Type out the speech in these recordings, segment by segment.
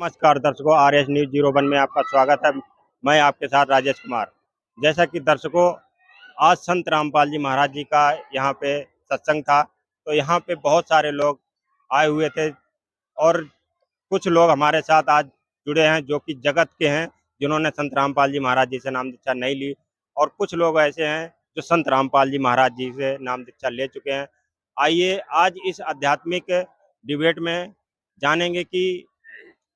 नमस्कार दर्शकों, R S news 01 में आपका स्वागत है। मैं आपके साथ राजेश कुमार। जैसा कि दर्शकों, आज संत रामपाल जी महाराज जी का यहाँ पे सत्संग था, तो यहाँ पे बहुत सारे लोग आए हुए थे और कुछ लोग हमारे साथ आज जुड़े हैं जो कि जगत के हैं, जिन्होंने संत रामपाल जी महाराज जी से नाम दीक्षा नहीं ली, और कुछ लोग ऐसे हैं जो संत रामपाल जी महाराज जी से नाम दीक्षा ले चुके हैं। आइए आज इस आध्यात्मिक डिबेट में जानेंगे कि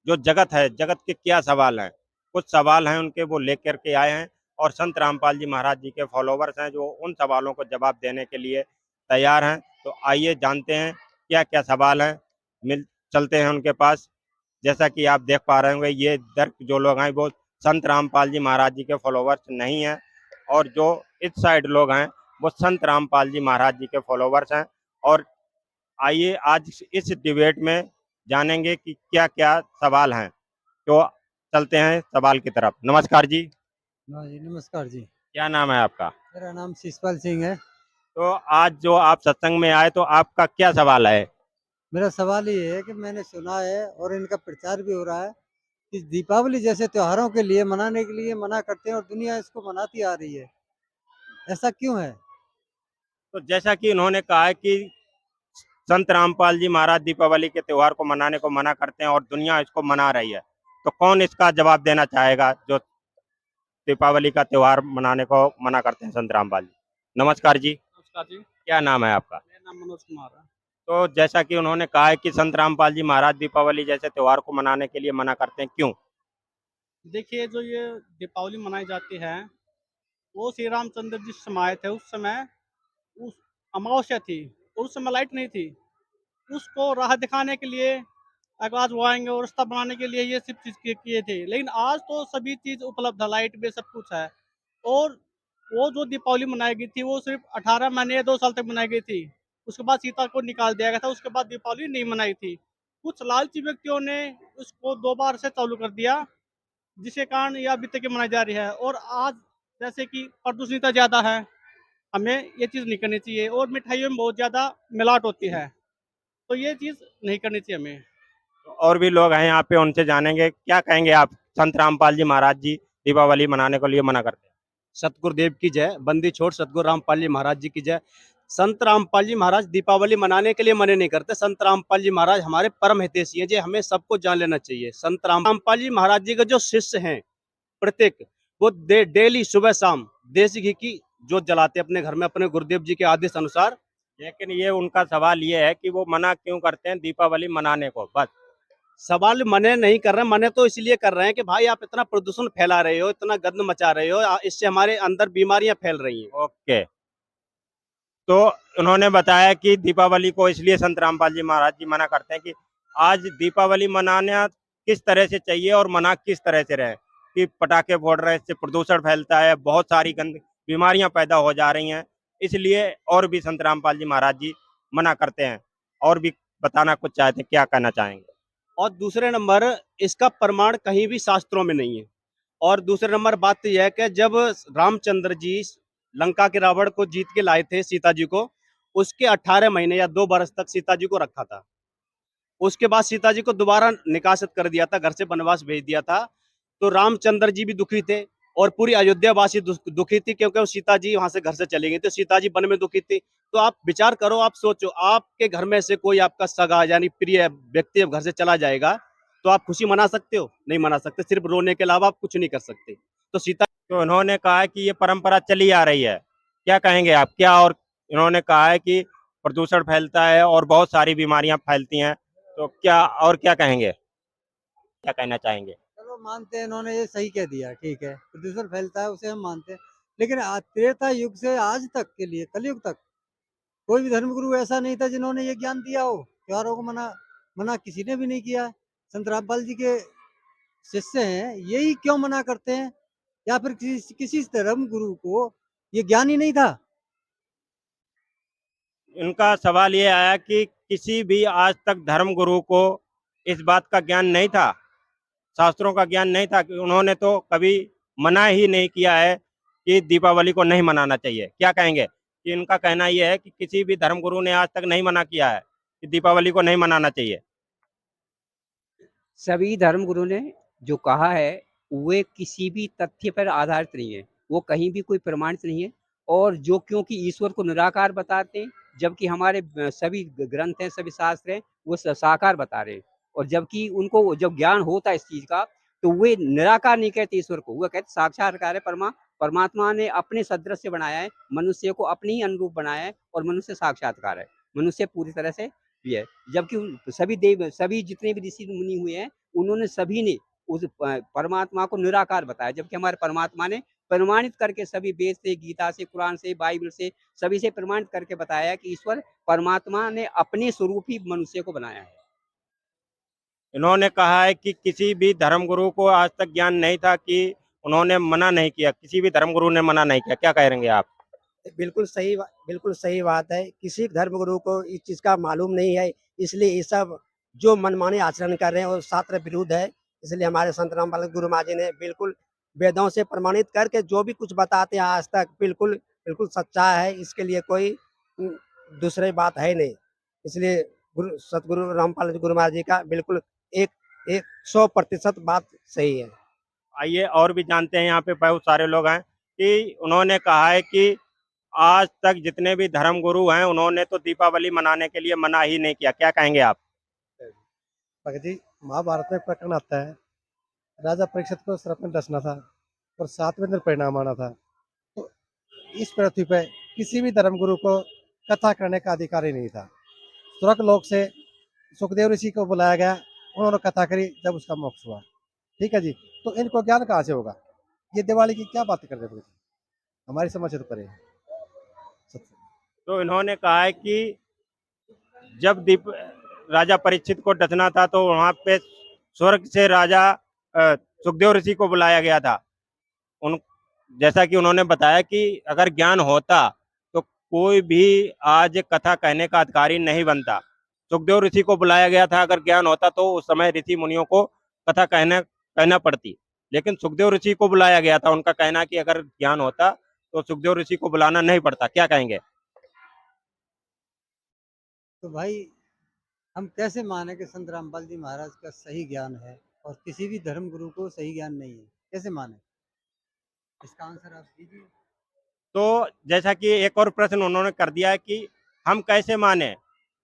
जो जगत है, जगत के क्या सवाल हैं। कुछ सवाल हैं उनके, वो लेकर के आए हैं और संत रामपाल जी महाराज जी के फॉलोवर्स हैं जो उन सवालों को जवाब देने के लिए तैयार हैं। तो आइए जानते हैं क्या क्या सवाल हैं, मिल चलते हैं उनके पास। जैसा कि आप देख पा रहे होंगे, ये इधर जो लोग हैं वो संत रामपाल जी महाराज जी के फॉलोवर्स नहीं हैं, और जो इस साइड लोग हैं वो संत रामपाल जी महाराज जी के फॉलोवर्स हैं। और आइए आज इस डिबेट में जानेंगे कि क्या क्या सवाल हैं। तो चलते हैं सवाल की तरफ। नमस्कार जी। हाँ जी, नमस्कार जी। क्या नाम है आपका? मेरा नाम शिषपाल सिंह है। तो आज जो आप सत्संग में आए, तो आपका क्या सवाल है? मेरा सवाल ये है कि मैंने सुना है और इनका प्रचार भी हो रहा है कि दीपावली जैसे त्योहारों के लिए मनाने के लिए मना करते हैं और दुनिया इसको मनाती आ रही है। ऐसा क्यों है? तो जैसा कि उन्होंने कहा है कि संत रामपाल जी महाराज दीपावली के त्योहार को मनाने को मना करते हैं और दुनिया इसको मना रही है, तो कौन इसका जवाब देना चाहेगा जो दीपावली का त्योहार मनाने को मना करते हैं संत रामपाल जी? नमस्कार जी। नमस्कार जी। क्या नाम है आपका? मेरा नाम मनोज कुमार है। तो जैसा कि उन्होंने कहा है कि संत रामपाल जी महाराज दीपावली जैसे त्योहार को मनाने के लिए मना करते हैं, क्यों? देखिए, जो ये दीपावली मनाई जाती है, वो श्री रामचंद्र जी समय आए थे, उस समय उस अमावस्या थी, उस समय लाइट नहीं थी। उसको राह दिखाने के लिए आकाश वो आएँगे और रास्ता बनाने के लिए ये सब चीज़ किए थे। लेकिन आज तो सभी चीज़ उपलब्ध है, लाइट भी सब कुछ है। और वो जो दीपावली मनाई गई थी, वो सिर्फ़ 18 महीने या 2 साल तक मनाई गई थी। उसके बाद सीता को निकाल दिया गया था, उसके बाद दीपावली नहीं मनाई थी। कुछ लालची व्यक्तियों ने उसको दोबारा से चालू कर दिया, जिसके कारण ये अभी तक ये मनाई जा रही है। और आज जैसे कि प्रदूषणीयता ज़्यादा है, हमें ये चीज़ नहीं करनी चाहिए और मिठाइयों में बहुत ज़्यादा मिलावट होती है, तो ये चीज़ नहीं करनी चाहिए हमें। और भी लोग हैं यहाँ पे, उनसे जानेंगे क्या कहेंगे आप। संत रामपाल जी महाराज जी दीपावली मनाने के लिए मना करते हैं। सतगुरुदेव की जय। बंदी छोड़ सतगुरु रामपाल जी महाराज जी की जय। संत रामपाल जी महाराज दीपावली मनाने के लिए मने नहीं करते। संत रामपाल जी महाराज हमारे परम हितैषी हैं, ये हमें सबको जान लेना चाहिए। संत रामपाल जी महाराज जी के जो शिष्य हैं प्रत्येक, वो डेली सुबह शाम देसी घी की जोत जलाते अपने घर में अपने गुरुदेव जी के आदेश अनुसार। लेकिन ये उनका सवाल ये है कि वो मना क्यों करते हैं दीपावली मनाने को, बस। सवाल मने नहीं कर रहे, मने तो इसलिए कर रहे हैं कि भाई आप इतना प्रदूषण फैला रहे हो, इतना गंद मचा रहे हो, इससे हमारे अंदर बीमारियां फैल रही हैं। ओके। तो उन्होंने बताया कि दीपावली को इसलिए संत रामपाल जी महाराज जी मना करते हैं कि आज दीपावली मनाना किस तरह से चाहिए और मना किस तरह से रहे, कि पटाखे फोड़ रहे हैं, इससे प्रदूषण फैलता है, बहुत सारी गंद बीमारियां पैदा हो जा रही हैं, इसलिए और भी संत रामपाल जी महाराज जी मना करते हैं। और भी बताना कुछ चाहते हैं, क्या कहना चाहेंगे? और दूसरे नंबर, इसका प्रमाण कहीं भी शास्त्रों में नहीं है। और दूसरे नंबर बात तो यह है कि जब रामचंद्र जी लंका के रावण को जीत के लाए थे सीता जी को, उसके 18 महीने या 2 बरस तक सीता जी को रखा था। उसके बाद सीता जी को दोबारा निकासित कर दिया था, घर से वनवास भेज दिया था। तो रामचंद्र जी भी दुखी थे और पूरी अयोध्या वासी दुखी थी, क्योंकि वो सीता जी वहां से घर से चली गई थी, सीता जी वन में दुखी थी। तो आप विचार करो, आप सोचो, आपके घर में से कोई आपका सगा यानी प्रिय व्यक्ति अब घर से चला जाएगा, तो आप खुशी मना सकते हो? नहीं मना सकते, सिर्फ रोने के अलावा आप कुछ नहीं कर सकते। तो सीता तो उन्होंने कहा है कि ये परंपरा चली आ रही है, क्या कहेंगे आप क्या? और इन्होंने कहा है कि प्रदूषण फैलता है और बहुत सारी बीमारियां फैलती हैं, तो क्या और क्या कहेंगे, क्या कहना चाहेंगे? चलो मानते हैं, इन्होंने ये सही कह दिया, ठीक है। प्रदूषण फैलता है उसे हम मानते हैं। लेकिन त्रेता युग से आज तक के लिए कलयुग तक कोई भी धर्मगुरु ऐसा नहीं था जिन्होंने ये ज्ञान दिया हो। त्योहारों को मना मना किसी ने भी नहीं किया। संत रामपाल जी के शिष्य हैं, यही क्यों मना करते हैं? या फिर किसी धर्म गुरु को ये ज्ञान ही नहीं था? इनका सवाल ये आया कि किसी भी आज तक धर्म गुरु को इस बात का ज्ञान नहीं था, शास्त्रों का ज्ञान नहीं था, कि उन्होंने तो कभी मना ही नहीं किया है कि दीपावली को नहीं मनाना चाहिए। क्या कहेंगे कि इनका कहना यह है कि किसी भी धर्म गुरु ने आज तक नहीं मना किया है कि दीपावली को नहीं मनाना चाहिए। सभी धर्मगुरु ने जो कहा है वे किसी भी तथ्य पर आधारित नहीं है, वो कहीं भी कोई प्रमाणित नहीं है। और जो क्योंकि ईश्वर को निराकार बताते हैं, जबकि हमारे सभी ग्रंथ हैं, सभी शास्त्र हैं, वो साकार बता रहे हैं। और जबकि उनको जब ज्ञान होता है इस चीज का, तो वे निराकार नहीं कहते ईश्वर को, वो कहते साक्षात्कार है। परमात्मा ने अपने सदृश से बनाया है, मनुष्य को अपने ही अनुरूप बनाया है, और मनुष्य साक्षात्कार है, मनुष्य पूरी तरह से भी है। जबकि सभी जितने भी ऋषि मुनि हुए हैं, उन्होंने सभी ने उस परमात्मा को निराकार बताया, जबकि हमारे परमात्मा ने प्रमाणित करके सभी वेद से, गीता से, कुरान से, बाइबल से, सभी से प्रमाणित करके बताया है कि ईश्वर परमात्मा ने अपने स्वरूप ही मनुष्य को बनाया है। इन्होंने कहा है कि किसी भी धर्मगुरु को आज तक ज्ञान नहीं था, कि उन्होंने मना नहीं किया, किसी भी धर्मगुरु ने मना नहीं किया। क्या कहेंगे आप? बिल्कुल सही बात है। किसी धर्मगुरु को इस चीज़ का मालूम नहीं है, इसलिए ये सब जो मनमाने आचरण कर रहे हैं वो शास्त्र विरुद्ध है। इसलिए हमारे संत रामपाल गुरु महाराज जी ने बिल्कुल वेदों से प्रमाणित करके जो भी कुछ बताते हैं आज तक बिल्कुल सच्चा है। इसके लिए कोई दूसरी बात है नहीं। इसलिए सतगुरु रामपाल गुरु महाराज जी का बिल्कुल एक एक 100% बात सही है। आइए और भी जानते हैं, यहाँ पे बहुत सारे लोग हैं, कि उन्होंने कहा है कि आज तक जितने भी धर्मगुरु हैं, उन्होंने तो दीपावली मनाने के लिए मना ही नहीं किया। क्या कहेंगे आप? भगत जी, महाभारत में प्रकरण आता है, राजा परीक्षित को सर्प में डसना था और 7वें दिन परिणाम आना था। तो इस पृथ्वी पे किसी भी धर्मगुरु को कथा करने का अधिकार ही नहीं था। स्वर्ग लोक से सुखदेव ऋषि को बुलाया गया, उन्होंने कथा करी, जब उसका मोक्ष हुआ। ठीक है जी, तो इनको ज्ञान कहाँ से होगा? ये दिवाली की क्या बात कर रहे हैं? हमारी समझ से तो परे है। तो इन्होंने कहा है कि जब राजा परीक्षित को डसना था, तो वहां पे स्वर्ग से राजा सुखदेव ऋषि को बुलाया गया था। उन जैसा कि उन्होंने बताया कि अगर ज्ञान होता तो कोई भी आज कथा कहने का अधिकारी नहीं बनता। सुखदेव ऋषि को बुलाया गया था, अगर ज्ञान होता तो उस समय ऋषि मुनियों को कथा कहना पड़ती, लेकिन सुखदेव ऋषि को बुलाया गया था। उनका कहना कि अगर ज्ञान होता तो सुखदेव ऋषि को बुलाना नहीं पड़ता। क्या कहेंगे? तो भाई हम कैसे माने कि संत रामपाल जी महाराज का सही ज्ञान है और किसी भी धर्म गुरु को सही ज्ञान नहीं है? कैसे माने? इसका आंसर आप दीजिए। तो जैसा कि एक और प्रश्न उन्होंने कर दिया है कि हम कैसे माने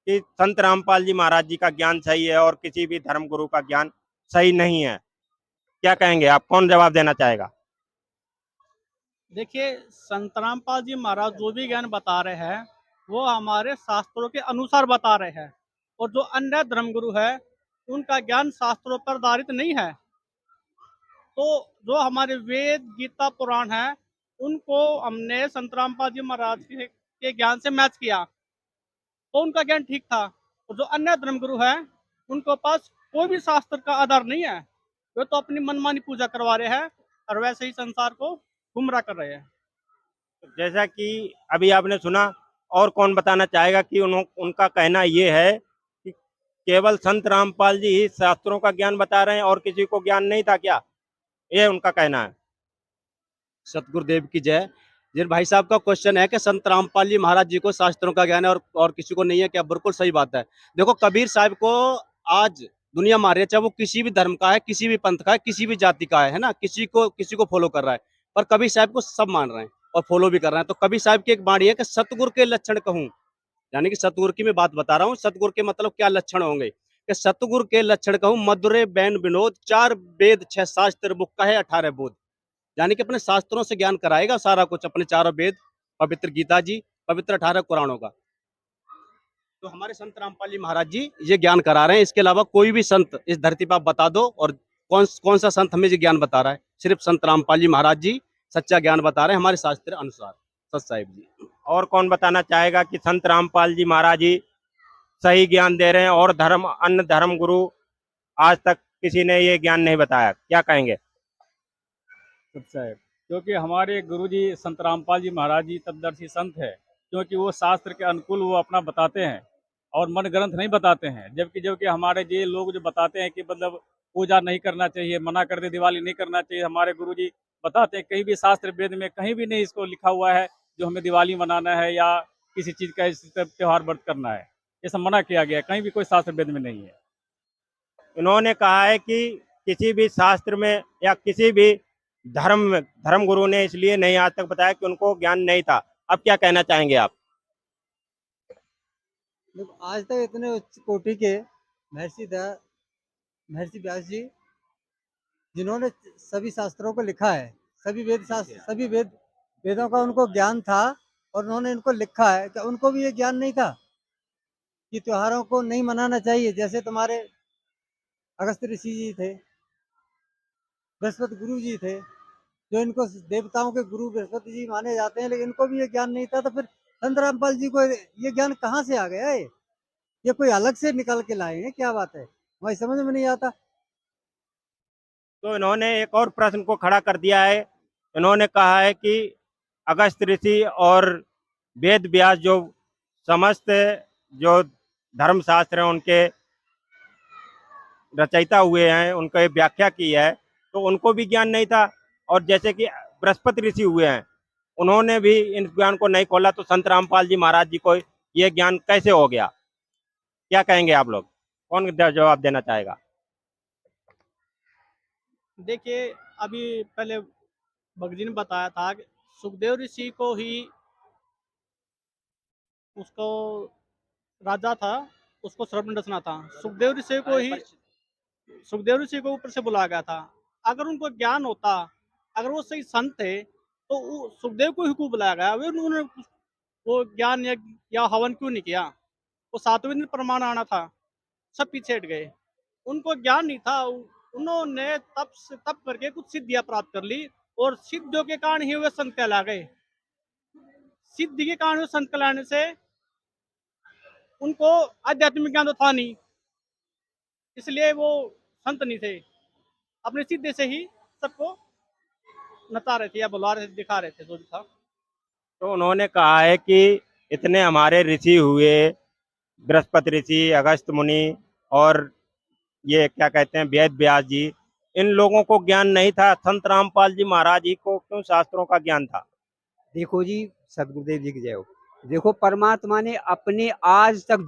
कि संत रामपाल जी महाराज जी का ज्ञान सही है और किसी भी धर्म गुरु का ज्ञान सही नहीं है। क्या कहेंगे आप? कौन जवाब देना चाहेगा? देखिए, संत रामपाल जी महाराज जो भी ज्ञान बता रहे हैं, वो हमारे शास्त्रों के अनुसार बता रहे हैं। और जो अन्य धर्मगुरु है, उनका ज्ञान शास्त्रों पर आधारित नहीं है। तो जो हमारे वेद, गीता, पुराण है, उनको हमने संत रामपाल जी महाराज के ज्ञान से मैच किया, तो उनका ज्ञान ठीक था। और जो अन्य धर्मगुरु है, उनके पास कोई भी शास्त्र का आधार नहीं है। वे तो अपनी मनमानी पूजा करवा रहे हैं और वैसे ही संसार को गुमराह कर रहे हैं। जैसा कि अभी आपने सुना, और कौन बताना चाहेगा कि उनका कहना ये है कि केवल संत रामपाल जी ही शास्त्रों का ज्ञान बता रहे हैं और किसी को ज्ञान नहीं था क्या? ये उनका कहना है। सतगुरुदेव की जय। जिन भाई साहब का क्वेश्चन है कि संत रामपाल जी महाराज जी को शास्त्रों का ज्ञान है और किसी को नहीं है क्या? बिल्कुल सही बात है। देखो, कबीर साहब को आज दुनिया मान रही है, चाहे वो किसी भी धर्म का है, किसी भी पंथ का है, किसी भी जाति का है ना, किसी को फॉलो कर रहा है, पर कबीर साहब को सब मान रहे हैं और फॉलो भी कर रहे हैं। तो कबीर साहब की एक वाणी है कि सतगुरु के लक्षण कहूँ, यानी कि सतगुरु की मैं बात बता रहा हूँ। सतगुरु के मतलब क्या लक्षण होंगे कि सतगुरु के लक्षण कहूँ, मधुरे बैन विनोद, 4 वेद 6 शास्त्र, मुख कहे 18 बोध। यानी कि अपने शास्त्रों से ज्ञान कराएगा सारा कुछ, अपने 4 वेद, पवित्र गीता जी, पवित्र 18 कुरानों का। तो हमारे संत रामपाल जी महाराज जी ये ज्ञान करा रहे हैं। इसके अलावा कोई भी संत इस धरती पर आप बता दो, और कौन सा संत हमें ये ज्ञान बता रहा है? सिर्फ संत रामपाल जी महाराज जी सच्चा ज्ञान बता रहे हैं हमारे शास्त्र अनुसार। सत साहिब जी। और कौन बताना चाहेगा कि संत रामपाल जी महाराज जी सही ज्ञान दे रहे हैं और अन्य धर्म गुरु आज तक किसी ने ये ज्ञान नहीं बताया? क्या कहेंगे? सच्चा है, क्योंकि हमारे गुरुजी संत रामपाल जी महाराज जी तत्दर्शी संत है, क्योंकि वो शास्त्र के अनुकूल वो अपना बताते हैं और मन ग्रंथ नहीं बताते हैं। जबकि हमारे ये लोग जो बताते हैं कि मतलब पूजा नहीं करना चाहिए, मना कर दे, दिवाली नहीं करना चाहिए, हमारे गुरुजी बताते हैं कहीं भी शास्त्र वेद में कहीं भी नहीं इसको लिखा हुआ है जो हमें दिवाली मनाना है या किसी चीज़ का इस त्यौहार व्रत करना है। ये सब मना किया गया है, कहीं भी कोई शास्त्र वेद में नहीं है। इन्होंने कहा है कि किसी भी शास्त्र में या किसी भी धर्म गुरु ने इसलिए नहीं आज तक बताया कि उनको ज्ञान नहीं था। अब क्या कहना चाहेंगे आप? देखो, आज तक इतने उच्च कोटि के महर्षि महर्षि व्यास जी, जिन्होंने सभी शास्त्रों को लिखा है, सभी वेद शास्त्र, सभी वेदों का उनको ज्ञान था, और उन्होंने इनको लिखा है कि उनको भी ये ज्ञान नहीं था कि त्योहारों को नहीं मनाना चाहिए। जैसे तुम्हारे अगस्त्य ऋषि जी थे, बृहस्पति गुरु जी थे, जो इनको देवताओं के गुरु बृहस्पति जी माने जाते हैं, लेकिन इनको भी ये ज्ञान नहीं था। तो फिर संत रामपाल जी को ये ज्ञान कहाँ से आ गया है? ये कोई अलग से निकाल के लाए हैं, क्या बात है? हमारी समझ में नहीं आता। तो इन्होंने एक और प्रश्न को खड़ा कर दिया है। इन्होंने कहा है कि अगस्त ऋषि और वेद व्यास जो समस्त जो धर्मशास्त्र हैं उनके रचयिता हुए हैं, उनका व्याख्या की है, तो उनको भी ज्ञान नहीं था। और जैसे कि बृहस्पति ऋषि हुए हैं, उन्होंने भी इन ज्ञान को नहीं खोला, तो संत रामपाल जी महाराज जी को ये ज्ञान कैसे हो गया? क्या कहेंगे आप लोग? कौन जवाब देना चाहेगा? देखिए, अभी पहले भगत जी ने बताया था कि सुखदेव ऋषि को ही उसको राजा था, उसको सर्पण रचना था। सुखदेव ऋषि को ऊपर से बुलाया गया था। अगर उनको ज्ञान होता, अगर वो सही संत थे, तो सुखदेव को ही क्यों बुलाया गया? वे उन्होंने वो ज्ञान या हवन क्यों नहीं किया? वो 7वें दिन प्रमाण आना था, सब पीछे हट गए। उनको ज्ञान नहीं था, उन्होंने तप करके कुछ सिद्धियां प्राप्त कर ली, और सिद्धियों के कारण ही वे संत कहला गए। सिद्धि के कारण वे संत कहलाने से उनको आध्यात्मिक ज्ञान तो था नहीं, इसलिए वो संत नहीं थे। अपने सिद्धि से ही सबको नचा रहे थे या बुला रहे थे, दिखा रहे थे जो भी था। तो उन्होंने कहा है कि इतने हमारे ऋषि हुए, बृहस्पति ऋषि, अगस्त मुनि और ये क्या कहते हैं वेद व्यास जी, इन लोगों को ज्ञान नहीं था। संत रामपाल जी महाराज जी को क्यों शास्त्रों का ज्ञान था? देखो जी, सदगुरुदेव जी की जय हो। देखो, परमात्मा ने अपने आज तक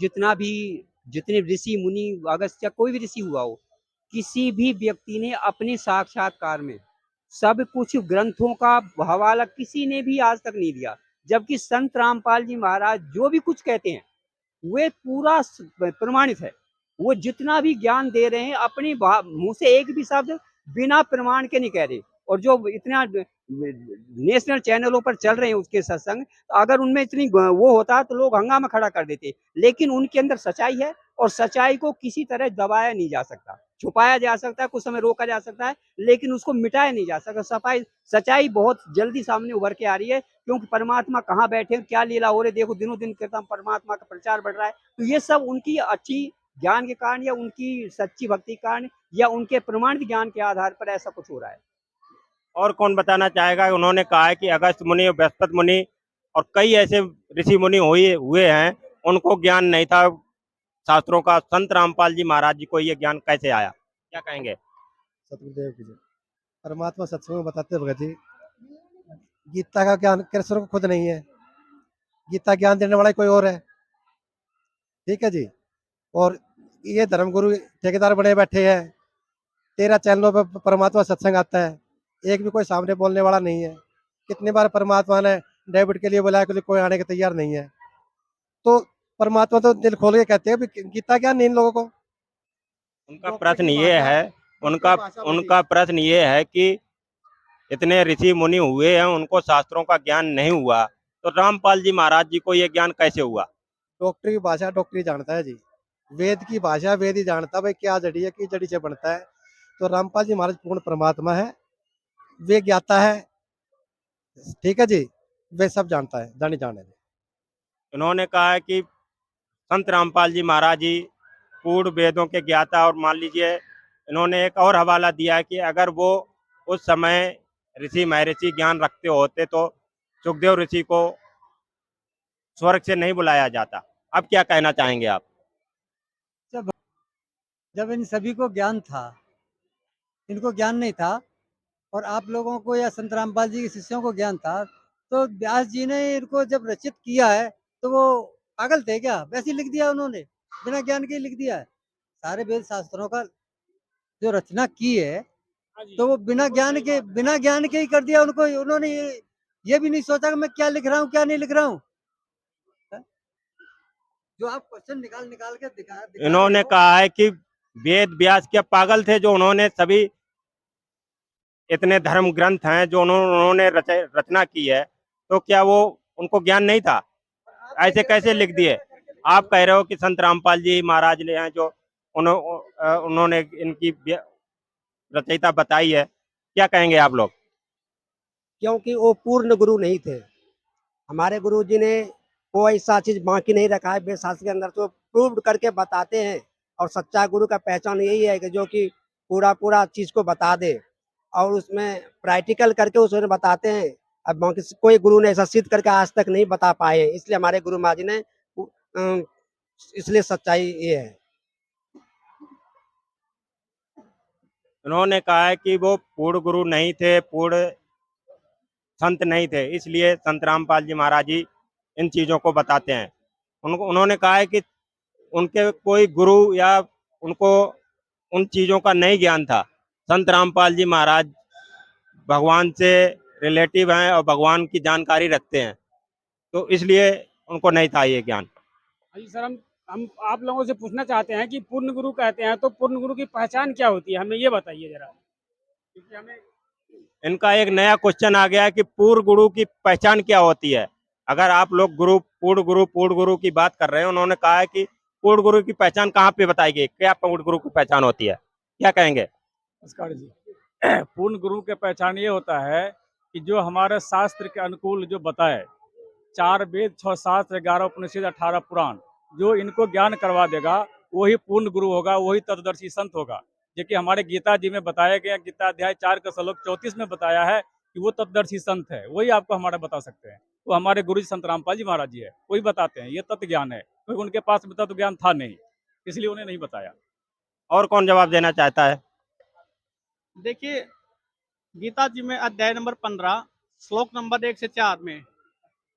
जितने ऋषि मुनि, अगस्त्य, कोई भी ऋषि हुआ हो, किसी भी व्यक्ति ने अपने साक्षात्कार में सब कुछ ग्रंथों का हवाला किसी ने भी आज तक नहीं दिया। जबकि संत रामपाल जी महाराज जो भी कुछ कहते हैं, वे पूरा प्रमाणित है। वो जितना भी ज्ञान दे रहे हैं, अपनी मुंह से एक भी शब्द बिना प्रमाण के नहीं कह रहे। और जो इतना नेशनल चैनलों पर चल रहे हैं उसके सत्संग, अगर उनमें इतनी वो होता तो लोग हंगामा खड़ा कर देते। लेकिन उनके अंदर सच्चाई है, और सच्चाई को किसी तरह दबाया नहीं जा सकता। छुपाया जा सकता है, कुछ समय रोका जा सकता है, लेकिन उसको मिटाया नहीं जा सकता। सच्चाई बहुत जल्दी सामने उभर के आ रही है, क्योंकि परमात्मा कहाँ बैठे हैं, क्या लीला हो रही है। देखो, दिनों दिन कीर्तन परमात्मा का प्रचार बढ़ रहा है। तो ये सब उनकी अच्छी ज्ञान के कारण, या उनकी सच्ची भक्ति के कारण, या उनके प्रमाणित ज्ञान के आधार पर ऐसा कुछ हो रहा है। और कौन बताना चाहेगा? उन्होंने कहा है कि अगस्त मुनि, बृहस्पति मुनि और कई ऐसे ऋषि मुनि हुए हैं, उनको ज्ञान नहीं था शास्त्रों का। संत रामपाल जी महाराज जी को ये ज्ञान कैसे आया? क्या कहेंगे? सतगुरुदेव की जय। परमात्मा सत्संग में बताते हैं भगत जी, गीता का ज्ञान कृष्ण को खुद नहीं है, गीता ज्ञान देने वाला कोई और है। ठीक है जी। और ये धर्मगुरु ठेकेदार बने बैठे हैं, 13 चैनलों पर परमात्मा सत्संग आता है, एक भी कोई सामने बोलने वाला नहीं है। कितनी बार परमात्मा ने डेविड के लिए बुलाया, कि कोई आने के तैयार नहीं है। तो परमात्मा तो दिल खोल के कहते हैं गीता ज्ञान नहीं इन लोगों को। उनका प्रश्न ये है, उनका प्रश्न ये है कि इतने ऋषि मुनि हुए हैं, उनको शास्त्रों का ज्ञान नहीं हुआ, तो रामपाल जी महाराज जी को ये ज्ञान कैसे हुआ? डॉक्टरी भाषा डॉक्टरी जानता है जी, वेद की भाषा वेद ही जानता है भाई, क्या जड़ी है, किस जड़ी से बनता है। तो रामपाल जी महाराज पूर्ण परमात्मा है, वे ज्ञाता है। ठीक है जी, वे सब जानता है, जाने जाने दे। उन्होंने कहा है कि संत रामपाल जी महाराज जी पूर्ण वेदों के ज्ञाता, और मान लीजिए इन्होंने एक और हवाला दिया है कि अगर वो उस समय ऋषि महर्षि ज्ञान रखते होते तो सुखदेव ऋषि को स्वर्ग से नहीं बुलाया जाता। अब क्या कहना चाहेंगे आप? जब इन सभी को ज्ञान था, इनको ज्ञान नहीं था, और आप लोगों को या संत रामपाल जी के शिष्यों को ज्ञान था, तो व्यास जी ने इनको जब रचित किया है, तो वो पागल थे क्या? वैसे ही लिख दिया उन्होंने, बिना ज्ञान के ही लिख दिया है। सारे वेद शास्त्रों का जो रचना की है हाँ जी। तो वो बिना ज्ञान के ही कर दिया उनको। उन्होंने ये भी नहीं सोचा कि मैं क्या लिख रहा हूँ क्या नहीं लिख रहा हूँ। जो आप क्वेश्चन निकाल निकाल के दिखा दिखा रहे इन्होंने हो। कहा है कि वेद व्यास क्या पागल थे जो उन्होंने सभी इतने धर्म ग्रंथ हैं जो उन्होंने रचना की है, तो क्या वो उनको ज्ञान नहीं था? ऐसे कैसे लिख दिए? आप कह रहे हो कि संत रामपाल जी महाराज ने हैं जो उन्होंने इनकी रचयिता बताई है, क्या कहेंगे आप लोग? क्योंकि वो पूर्ण गुरु नहीं थे। हमारे गुरु जी ने कोई ऐसा चीज बाकी नहीं रखा है, वेदशास्त्र के अंदर तो प्रूव करके बताते हैं। और सच्चा गुरु का पहचान यही है कि जो कि पूरा पूरा चीज को बता दे और उसमें प्रैक्टिकल करके उसमें बताते हैं। अब बाकी कोई गुरु ने ऐसा सिद्ध करके आज तक नहीं बता पाए, इसलिए हमारे गुरु महाराज ने इसलिए सच्चाई ये है। उन्होंने कहा है कि वो पूर्ण गुरु नहीं थे, पूर्ण संत नहीं थे, इसलिए संत रामपाल जी महाराज जी इन चीजों को बताते हैं। उन्होंने कहा है कि उनके कोई गुरु या उनको उन चीजों का नहीं ज्ञान था। संत रामपाल जी महाराज भगवान से रिलेटिव हैं और भगवान की जानकारी रखते हैं, तो इसलिए उनको नहीं था ये ज्ञान। हाँ जी सर, हम आप लोगों से पूछना चाहते हैं कि पूर्ण गुरु कहते हैं, तो पूर्ण गुरु की पहचान क्या होती है, हमें ये बताइए जरा, क्योंकि हमें इनका एक नया क्वेश्चन आ गया है कि पूर्ण गुरु की पहचान क्या होती है। अगर आप लोग पूर्ण गुरु की बात कर रहे हैं, उन्होंने कहा है कि पूर्ण गुरु की पहचान कहाँ पे बताई गई, क्या पूर्ण गुरु की पहचान होती है, क्या कहेंगे? नमस्कार जी। पूर्ण गुरु के पहचान ये होता है कि जो हमारे शास्त्र के अनुकूल जो बताए, 4 वेद 6 शास्त्र 11 उपनिषद 18 पुराण, जो इनको ज्ञान करवा देगा वही पूर्ण गुरु होगा, वही तत्वदर्शी संत होगा। जबकि हमारे गीता जी में बताया गया, गीता अध्याय 4 का श्लोक 34 में बताया है कि वो तत्वदर्शी संत है, वही आपको हमारा बता सकते हैं। वो हमारे गुरु जी संत रामपाल जी महाराज जी है, वही बताते हैं, ये तत्व ज्ञान है, क्योंकि उनके पास में तत्व ज्ञान था नहीं, इसलिए उन्हें नहीं बताया। और कौन जवाब देना चाहता है? देखिए, गीता जी में अध्याय नंबर 15 श्लोक नंबर 1 से 4 में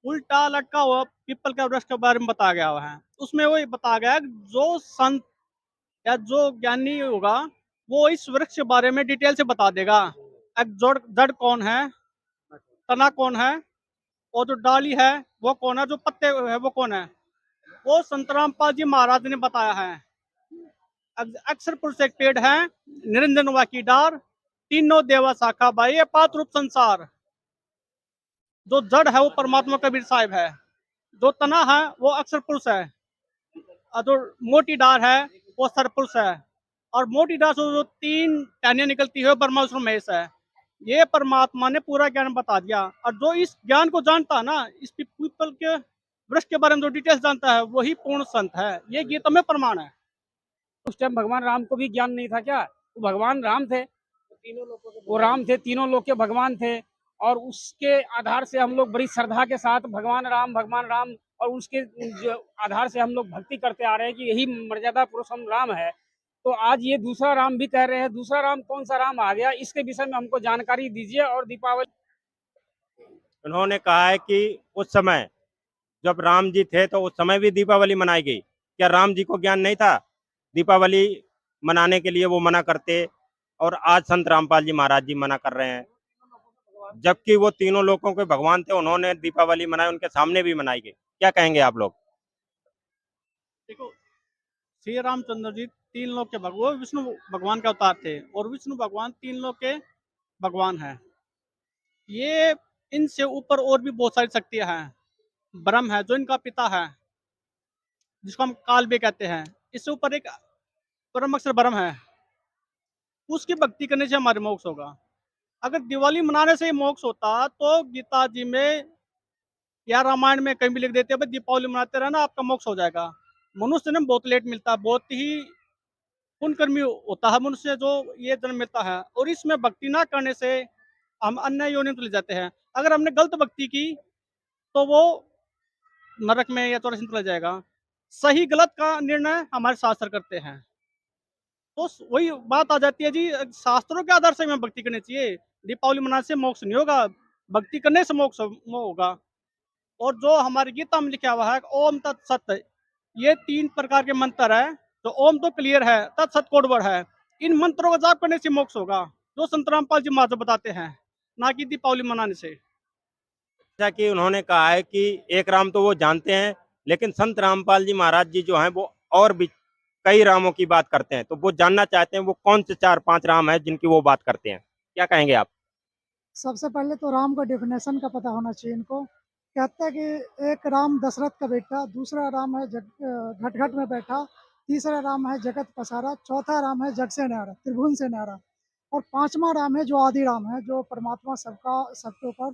उल्टा लटका हुआ पीपल का वृक्ष के बारे में बताया गया हुआ है। उसमें वही बताया गया है कि जो संत या जो ज्ञानी होगा वो इस वृक्ष के बारे में डिटेल से बता देगा। एक जड़ कौन है, तना कौन है, और जो डाली है वो कौन है, जो पत्ते है वो कौन है, वो संत रामपाल जी महाराज ने बताया है। अक्षर पुरुष एक पेड़ है, निरंजन वा की डार, तीनों देवा शाखा बाई, ये 5 रूप संसार। जो जड़ है वो परमात्मा कबीर साहिब है, जो तना है वो अक्षर पुरुष है, और जो मोटी डार है वो सरपुरुष है, और मोटी डार से जो 3 टहनियां निकलती है वो ब्रह्मा विष्णु महेश है। ये परमात्मा ने पूरा ज्ञान बता दिया, और जो इस ज्ञान को जानता है ना, इस पीपल के वृक्ष के बारे में जो डिटेल्स जानता है वही पूर्ण संत है। ये गीता में प्रमाण है। उस टाइम भगवान राम को भी ज्ञान नहीं था क्या? वो भगवान राम थे, वो राम थे, तीनों लोग के भगवान थे, और उसके आधार से हम लोग बड़ी श्रद्धा के साथ भगवान राम और उसके जो आधार से हम लोग भक्ति करते आ रहे हैं कि यही मर्यादा पुरुषोत्तम राम है। तो आज ये दूसरा राम भी कह रहे हैं, दूसरा राम कौन सा राम आ गया, इसके विषय में हमको जानकारी दीजिए। और दीपावली उन्होंने कहा है कि उस समय जब राम जी थे तो उस समय भी दीपावली मनाई गई। क्या राम जी को ज्ञान नहीं था दीपावली मनाने के लिए? वो मना करते और आज संत रामपाल जी महाराज जी मना कर रहे हैं, जबकि वो तीनों लोगों के भगवान थे, उन्होंने दीपावली मनाई, उनके सामने भी मनाई गई। क्या कहेंगे आप लोग? देखो, श्री रामचंद्र जी 3 लोग के भगवान, विष्णु भगवान के अवतार थे, और विष्णु भगवान 3 लोग के भगवान हैं। ये इनसे ऊपर और भी बहुत सारी शक्तियां हैं। ब्रह्म है जो इनका पिता है, जिसको हम काल भी कहते हैं। इससे ऊपर एक परम अक्षर ब्रह्म है, उसकी भक्ति करने से हमारे मोक्ष होगा। अगर दिवाली मनाने से ही मोक्ष होता तो गीता जी में या रामायण में कहीं भी लिख देते हैं दीपावली मनाते रहना आपका मोक्ष हो जाएगा। मनुष्य जन्म बहुत लेट मिलता है, बहुत ही पुण्यकर्मी होता है मनुष्य जो ये जन्म मिलता है, और इसमें भक्ति ना करने से हम अन्य योनि में चले जाते हैं। अगर हमने गलत भक्ति की तो वो नरक में या चौरासी में चला जाएगा। सही गलत का निर्णय हमारे शास्त्र करते हैं। तो वही बात आ जाती है जी, शास्त्रों के आधार से हमें भक्ति करनी चाहिए। दीपावली मनाने से मोक्ष नहीं होगा, भक्ति करने से मोक्ष होगा। और जो हमारी गीता में लिखा हुआ है ओम तत्सत, ये 3 प्रकार के मंत्र है। तो ओम तो क्लियर है, तत्सत कोड वर्ड है। इन मंत्रों का जाप करने से मोक्ष होगा, जो संत रामपाल जी महाराज बताते हैं, ना कि दीपावली मनाने से। जैसा कि उन्होंने कहा है कि एक राम तो वो जानते हैं, लेकिन संत रामपाल जी महाराज जी जो हैं वो और भी कई रामों की बात करते हैं, तो वो जानना चाहते हैं वो कौन से 4-5 राम हैं जिनकी वो बात करते हैं। क्या कहेंगे आप? सबसे पहले तो राम का डेफिनेशन का पता होना चाहिए इनको। कहते हैं कि एक राम दशरथ का बेटा, दूसरा राम है घट घट में बैठा, तीसरा राम है जगत पसारा, चौथा राम है जग से न्यारा, त्रिभुवन से न्यारा, और पांचवा राम है जो आदि राम है, जो परमात्मा सबके ऊपर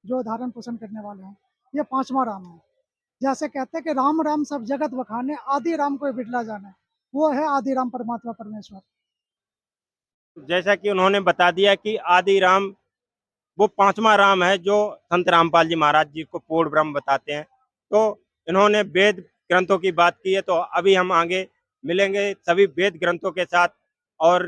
जो धारण पोषण करने वाले हैं। ये पांचवा राम है। जैसे कहते हैं कि राम राम सब जगत बखाने, आदि राम को बिटला जाने, वो है आदि राम परमात्मा परमेश्वर। जैसा कि उन्होंने बता दिया कि आदि राम वो 5वां राम है जो संत रामपाल जी महाराज जी को पूर्ण ब्रह्म बताते हैं। तो इन्होंने वेद ग्रंथों की बात की है, तो अभी हम आगे मिलेंगे सभी वेद ग्रंथों के साथ, और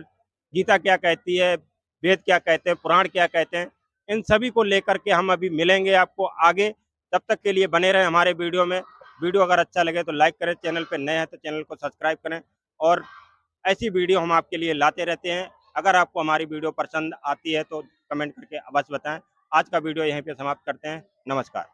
गीता क्या कहती है, वेद क्या कहते हैं, पुराण क्या कहते हैं, इन सभी को लेकर के हम अभी मिलेंगे आपको आगे। तब तक के लिए बने रहे हमारे वीडियो में। वीडियो अगर अच्छा लगे तो लाइक करें, चैनल पर नए हैं तो चैनल को सब्सक्राइब करें, और ऐसी वीडियो हम आपके लिए लाते रहते हैं। अगर आपको हमारी वीडियो पसंद आती है तो कमेंट करके अवश्य बताएं। आज का वीडियो यहीं पे समाप्त करते हैं। नमस्कार।